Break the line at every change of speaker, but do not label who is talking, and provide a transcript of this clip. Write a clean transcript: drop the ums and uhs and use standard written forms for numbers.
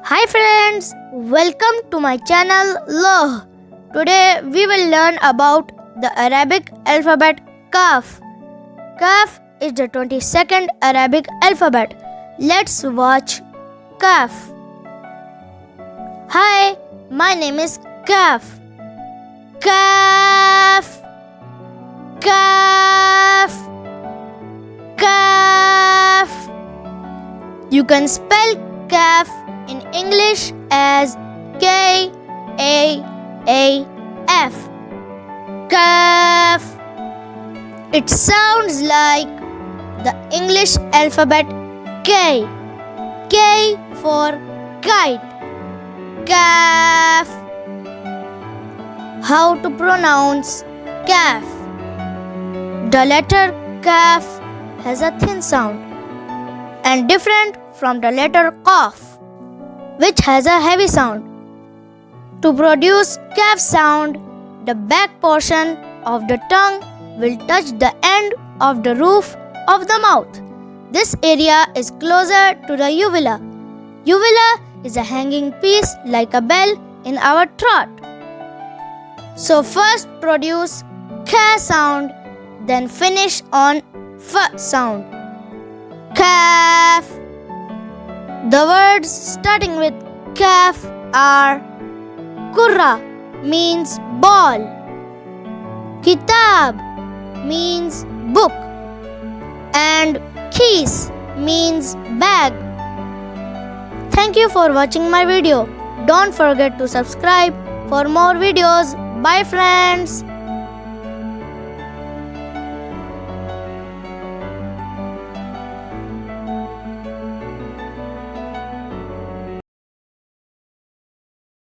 Hi friends, welcome to my channel Loh. Today we will learn about the Arabic alphabet Kaf. Kaf is the 22nd Arabic alphabet. Let's watch Kaf. Hi, my name is Kaf. Kaf. Kaf. Kaf. You can spell Kaf in English as K-A-A-F. Kaf. It sounds like the English alphabet K. K for kite. Kaf. How to pronounce Kaf? The letter Kaf has a thin sound and different from the letter Qaf, which has a heavy sound. To produce Kaf sound, the back portion of the tongue will touch the end of the roof of the mouth. This area is closer to the uvula. Uvula is a hanging piece like a bell in our throat. So first produce Ka sound, then finish on F sound. Kaf. The words starting with Kaf are Kurra means ball, Kitab means book, and Kees means bag. Thank you for watching my video. Don't forget to subscribe for more videos. Bye friends.